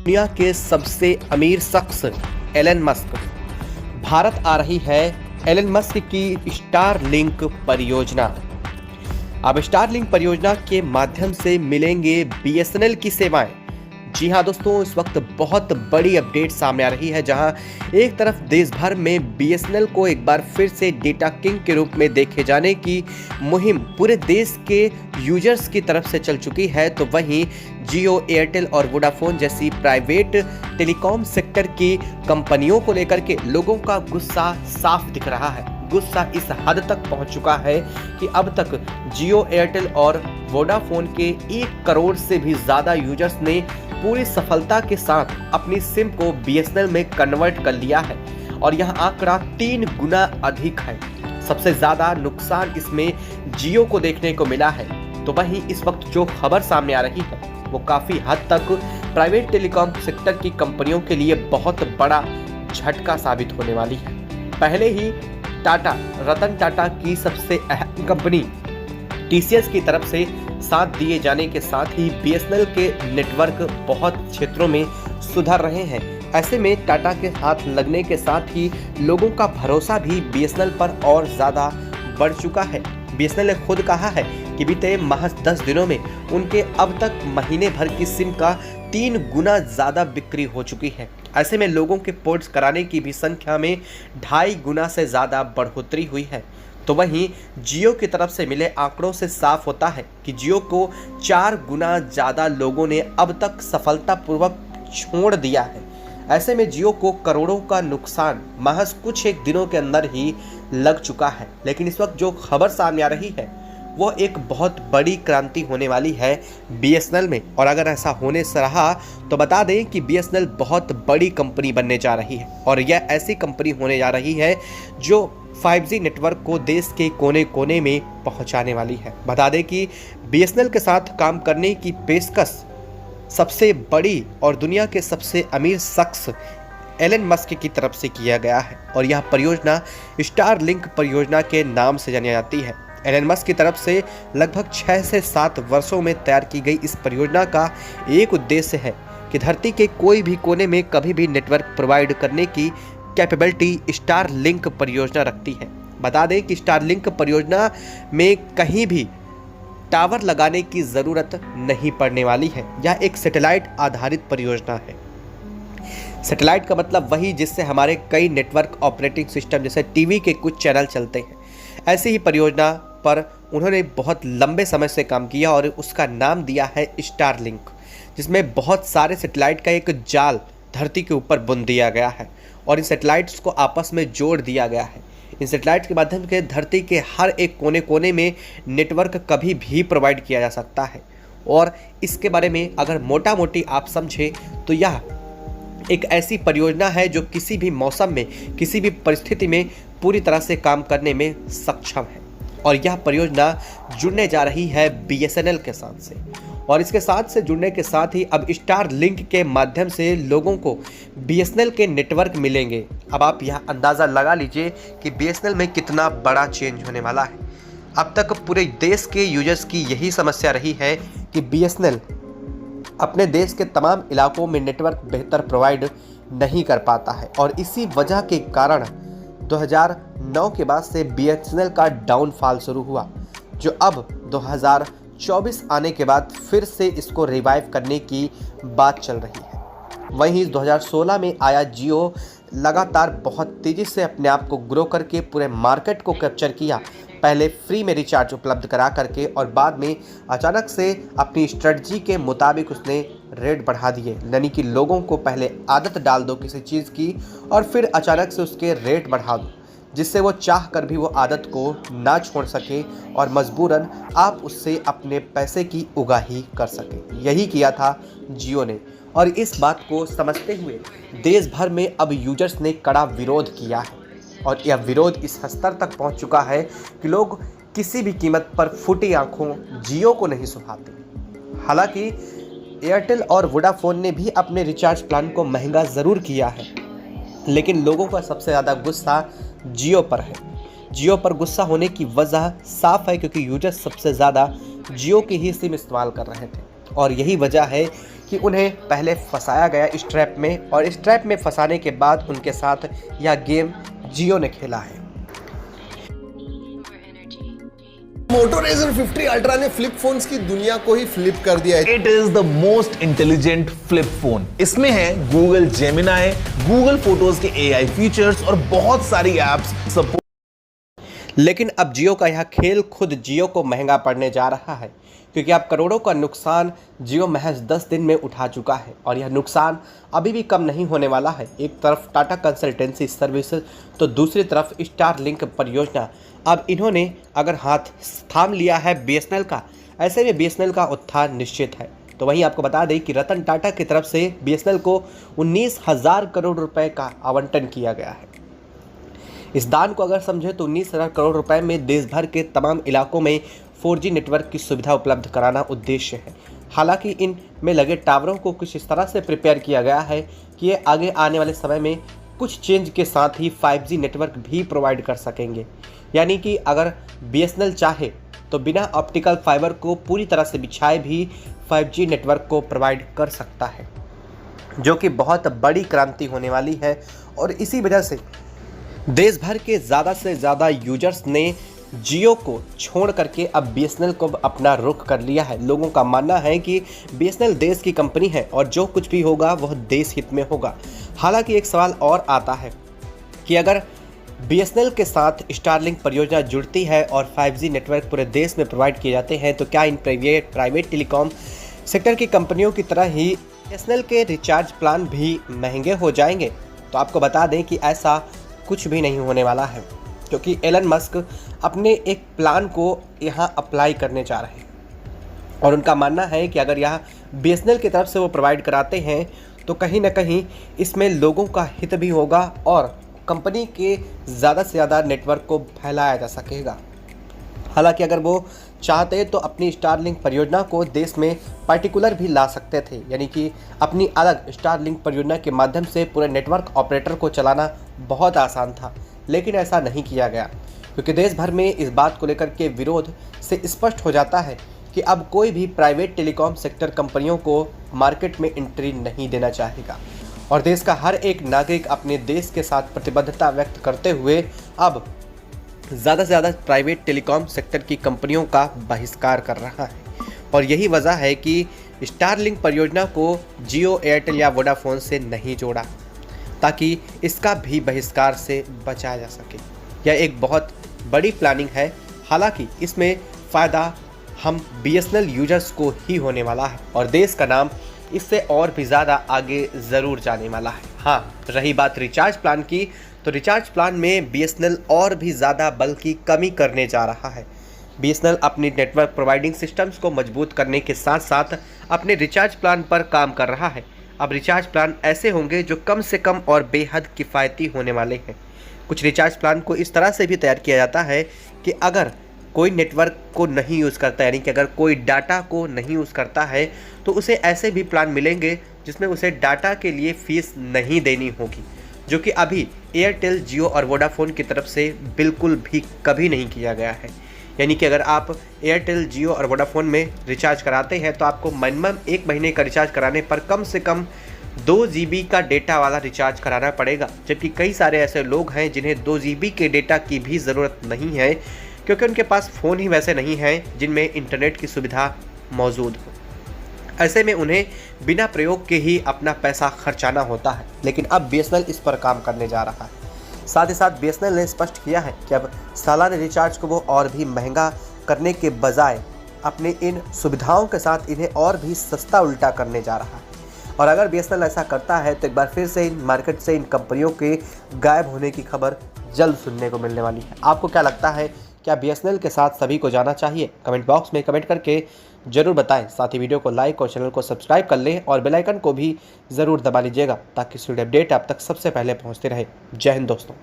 दुनिया के सबसे अमीर शख्स एलन मस्क। भारत आ रही है एलन मस्क की स्टारलिंक परियोजना। अब स्टारलिंक परियोजना के माध्यम से मिलेंगे बीएसएनएल की सेवाएं। जी हां दोस्तों, इस वक्त बहुत बड़ी अपडेट सामने आ रही है, जहां एक तरफ देश भर में बीएसएनएल को एक बार फिर से डेटा किंग के रूप में देखे जाने की मुहिम पूरे देश के यूजर्स की तरफ से चल चुकी है, तो वहीं जियो, एयरटेल और वोडाफोन जैसी प्राइवेट टेलीकॉम सेक्टर की कंपनियों को लेकर के लोगों का गुस्सा साफ दिख रहा है। गुस्सा इस हद तक पहुंच चुका है कि अब तक जियो, एयरटेल और वोडाफोन के 1 करोड़ से भी ज़्यादा यूजर्स ने पूरी सफलता के साथ अपनी सिम को बीएसएनएल में कन्वर्ट कर लिया है और यह आंकड़ा 3 गुना अधिक है। सबसे ज़्यादा नुकसान इसमें जियो को देखने को मिला है। तो वहीं इस वक्त जो खबर सामने आ रही है वो काफ़ी हद तक प्राइवेट टेलीकॉम सेक्टर की कंपनियों के लिए बहुत बड़ा झटका साबित होने वाली है। पहले ही रतन टाटा की सबसे अहम कंपनी टीसीएस की तरफ से साथ दिए जाने के साथ ही बीएसएनएल के नेटवर्क बहुत क्षेत्रों में सुधर रहे हैं। ऐसे में टाटा के हाथ लगने के साथ ही लोगों का भरोसा भी बीएसएनएल पर और ज़्यादा बढ़ चुका है। बीएसएनएल ने खुद कहा है कि बीते महज 10 दिनों में उनके अब तक महीने भर की सिम का 3 गुना ज़्यादा बिक्री हो चुकी है। ऐसे में लोगों के पोर्ट्स कराने की भी संख्या में 2.5 गुना से ज़्यादा बढ़ोतरी हुई है। तो वहीं जियो की तरफ से मिले आंकड़ों से साफ होता है कि जियो को 4 गुना ज़्यादा लोगों ने अब तक सफलतापूर्वक छोड़ दिया है। ऐसे में जियो को करोड़ों का नुकसान महज कुछ एक दिनों के अंदर ही लग चुका है। लेकिन इस वक्त जो खबर सामने आ रही है वो एक बहुत बड़ी क्रांति होने वाली है बीएसएनएल में, और अगर ऐसा होने से रहा तो बता दें कि बीएसएनएल बहुत बड़ी कंपनी बनने जा रही है और यह ऐसी कंपनी होने जा रही है जो 5G नेटवर्क को देश के कोने कोने में पहुंचाने वाली है। बता दें कि बीएसएनएल के साथ काम करने की पेशकश सबसे बड़ी और दुनिया के सबसे अमीर शख्स एलन मस्क की तरफ से किया गया है और यह परियोजना स्टारलिंक परियोजना के नाम से जानी जाती है। एलन मस्क की तरफ से लगभग 6 से 7 वर्षों में तैयार की गई इस परियोजना का एक उद्देश्य है कि धरती के कोई भी कोने में कभी भी नेटवर्क प्रोवाइड करने की कैपेबिलिटी स्टारलिंक परियोजना रखती है। बता दें कि स्टारलिंक परियोजना में कहीं भी टावर लगाने की ज़रूरत नहीं पड़ने वाली है। यह एक सैटेलाइट आधारित परियोजना है। सैटेलाइट का मतलब वही जिससे हमारे कई नेटवर्क ऑपरेटिंग सिस्टम जैसे टीवी के कुछ चैनल चलते हैं। ऐसी ही परियोजना पर उन्होंने बहुत लंबे समय से काम किया और उसका नाम दिया है स्टारलिंक, जिसमें बहुत सारे सैटेलाइट का एक जाल धरती के ऊपर बुन दिया गया है और इन सैटेलाइट्स को आपस में जोड़ दिया गया है। इन सैटेलाइट के माध्यम से धरती के हर एक कोने कोने में नेटवर्क कभी भी प्रोवाइड किया जा सकता है। और इसके बारे में अगर मोटा मोटी आप समझें तो यह एक ऐसी परियोजना है जो किसी भी मौसम में, किसी भी परिस्थिति में पूरी तरह से काम करने में सक्षम है। और यह परियोजना जुड़ने जा रही है बीएसएनएल के साथ से, और इसके साथ से जुड़ने के साथ ही अब स्टारलिंक के माध्यम से लोगों को बीएसएनएल के नेटवर्क मिलेंगे। अब आप यह अंदाज़ा लगा लीजिए कि बीएसएनएल में कितना बड़ा चेंज होने वाला है। अब तक पूरे देश के यूजर्स की यही समस्या रही है कि बीएसएनएल अपने देश के तमाम इलाकों में नेटवर्क बेहतर प्रोवाइड नहीं कर पाता है और इसी वजह के कारण 2009 के बाद से बीएसएनएल का डाउनफॉल शुरू हुआ, जो अब 2024 आने के बाद फिर से इसको रिवाइव करने की बात चल रही है। वहीं 2016 में आया जियो लगातार बहुत तेज़ी से अपने आप को ग्रो करके पूरे मार्केट को कैप्चर किया। पहले फ्री में रिचार्ज उपलब्ध करा करके और बाद में अचानक से अपनी स्ट्रेटजी के मुताबिक उसने रेट बढ़ा दिए, यानी कि लोगों को पहले आदत डाल दो किसी चीज़ की और फिर अचानक से उसके रेट बढ़ा दो, जिससे वो चाह कर भी वो आदत को ना छोड़ सके और मजबूरन आप उससे अपने पैसे की उगाही कर सके। यही किया था जियो ने, और इस बात को समझते हुए देश भर में अब यूजर्स ने कड़ा विरोध किया है और यह विरोध इस स्तर तक पहुंच चुका है कि लोग किसी भी कीमत पर फूटी आंखों जियो को नहीं सुहाते। हालांकि एयरटेल और वोडाफोन ने भी अपने रिचार्ज प्लान को महंगा ज़रूर किया है, लेकिन लोगों का सबसे ज़्यादा गुस्सा जियो पर है। जियो पर गुस्सा होने की वजह साफ है, क्योंकि यूजर्स सबसे ज़्यादा जियो की ही सिम इस्तेमाल कर रहे थे और यही वजह है कि उन्हें पहले फंसाया गया इस ट्रैप में, और इस ट्रैप में फंसाने के बाद उनके साथ यह गेम जियो ने खेला है। मोटो रेजर 50 अल्ट्रा ने फ्लिप फोन्स की दुनिया को ही फ्लिप कर दिया है। It is the most intelligent flip phone. इसमें है गूगल जेमिनाई, गूगल फोटोज के एआई फीचर्स और बहुत सारी एप्स सपोर्ट। लेकिन अब जियो का यह खेल खुद जियो को महंगा पड़ने जा रहा है, क्योंकि अब करोड़ों का नुकसान जियो महज 10 दिन में उठा चुका है, और यह नुकसान अभी भी कम नहीं होने वाला है। एक तरफ टाटा कंसल्टेंसी सर्विसेज तो दूसरी तरफ स्टारलिंक परियोजना। अब इन्होंने अगर हाथ थाम लिया है बीएसएनएल का, ऐसे में बीएसएनएल का उत्थान निश्चित है। तो वहीं आपको बता दें कि रतन टाटा की तरफ से बीएसएनएल को 19,000 करोड़ रुपए का आवंटन किया गया है। इस दान को अगर समझे तो 19,000 करोड़ रुपए में देश भर के तमाम इलाकों में 4G नेटवर्क की सुविधा उपलब्ध कराना उद्देश्य है। हालांकि इन में लगे टावरों को कुछ इस तरह से प्रिपेयर किया गया है कि ये आगे आने वाले समय में कुछ चेंज के साथ ही 5G नेटवर्क भी प्रोवाइड कर सकेंगे। यानी कि अगर बीएसएनएल चाहे तो बिना ऑप्टिकल फाइबर को पूरी तरह से बिछाए भी 5G नेटवर्क को प्रोवाइड कर सकता है, जो कि बहुत बड़ी क्रांति होने वाली है। और इसी वजह से देश भर के ज़्यादा से ज़्यादा यूजर्स ने जियो को छोड़ करके अब बीएसएनएल को अपना रुख कर लिया है। लोगों का मानना है कि बीएसएनएल देश की कंपनी है और जो कुछ भी होगा वह देश हित में होगा। हालांकि एक सवाल और आता है कि अगर बीएसएनएल के साथ स्टारलिंक परियोजना जुड़ती है और 5G नेटवर्क पूरे देश में प्रोवाइड किए जाते हैं, तो क्या इन प्राइवेट टेलीकॉम सेक्टर की कंपनियों की तरह ही बीएसएनएल के रिचार्ज प्लान भी महंगे हो जाएंगे? तो आपको बता दें कि ऐसा कुछ भी नहीं होने वाला है, क्योंकि एलन मस्क अपने एक प्लान को यहाँ अप्लाई करने जा रहे हैं, और उनका मानना है कि अगर यहाँ बीएसएनएल की तरफ से वो प्रोवाइड कराते हैं तो कहीं ना कहीं इसमें लोगों का हित भी होगा और कंपनी के ज़्यादा से ज़्यादा नेटवर्क को फैलाया जा सकेगा। हालांकि अगर वो चाहते तो अपनी स्टारलिंक परियोजना को देश में पार्टिकुलर भी ला सकते थे, यानी कि अपनी अलग स्टारलिंक परियोजना के माध्यम से पूरे नेटवर्क ऑपरेटर को चलाना बहुत आसान था। लेकिन ऐसा नहीं किया गया, क्योंकि देश भर में इस बात को लेकर के विरोध से स्पष्ट हो जाता है कि अब कोई भी प्राइवेट टेलीकॉम सेक्टर कंपनियों को मार्केट में एंट्री नहीं देना चाहेगा, और देश का हर एक नागरिक अपने देश के साथ प्रतिबद्धता व्यक्त करते हुए अब ज़्यादा से ज़्यादा प्राइवेट टेलीकॉम सेक्टर की कंपनियों का बहिष्कार कर रहा है। और यही वजह है कि स्टारलिंक परियोजना को जियो, एयरटेल या वोडाफोन से नहीं जोड़ा, ताकि इसका भी बहिष्कार से बचाया जा सके। यह एक बहुत बड़ी प्लानिंग है। हालांकि इसमें फ़ायदा हम बीएसएनएल यूजर्स को ही होने वाला है, और देश का नाम इससे और भी ज़्यादा आगे ज़रूर जाने वाला है। हाँ, रही बात रिचार्ज प्लान की, तो रिचार्ज प्लान में बीएसएनएल और भी ज़्यादा बल की कमी करने जा रहा है। बीएसएनएल अपनी नेटवर्क प्रोवाइडिंग सिस्टम्स को मजबूत करने के साथ साथ अपने रिचार्ज प्लान पर काम कर रहा है। अब रिचार्ज प्लान ऐसे होंगे जो कम से कम और बेहद किफ़ायती होने वाले हैं। कुछ रिचार्ज प्लान को इस तरह से भी तैयार किया जाता है कि अगर कोई नेटवर्क को नहीं यूज़ करता, यानी कि अगर कोई डाटा को नहीं यूज़ करता है, तो उसे ऐसे भी प्लान मिलेंगे जिसमें उसे डाटा के लिए फ़ीस नहीं देनी होगी, जो कि अभी एयरटेल, जियो और वोडाफोन की तरफ से बिल्कुल भी कभी नहीं किया गया है। यानी कि अगर आप एयरटेल, जियो और वोडाफोन में रिचार्ज कराते हैं तो आपको मिनिमम 1 महीने का रिचार्ज कराने पर कम से कम 2 GB का डेटा वाला रिचार्ज कराना पड़ेगा। जबकि कई सारे ऐसे लोग हैं जिन्हें 2 GB के डेटा की भी ज़रूरत नहीं है, क्योंकि उनके पास फ़ोन ही वैसे नहीं हैं जिनमें इंटरनेट की सुविधा मौजूद हो। ऐसे में उन्हें बिना प्रयोग के ही अपना पैसा खर्चाना होता है। लेकिन अब बीएसएनएल इस पर काम करने जा रहा है। साथ ही साथ बीएसएनएल ने स्पष्ट किया है कि अब सालाना रिचार्ज को वो और भी महंगा करने के बजाय अपने इन सुविधाओं के साथ इन्हें और भी सस्ता उल्टा करने जा रहा है। और अगर बीएसएनएल ऐसा करता है तो एक बार फिर से इन मार्केट से इन कंपनियों के गायब होने की खबर जल्द सुनने को मिलने वाली है। आपको क्या लगता है, क्या बीएसएनएल के साथ सभी को जाना चाहिए? कमेंट बॉक्स में कमेंट करके जरूर बताएं। साथ ही वीडियो को लाइक और चैनल को सब्सक्राइब कर लें और बेल आइकन को भी ज़रूर दबा लीजिएगा, ताकि इस वीडियो अपडेट आप तक सबसे पहले पहुंचते रहे। जय हिंद दोस्तों।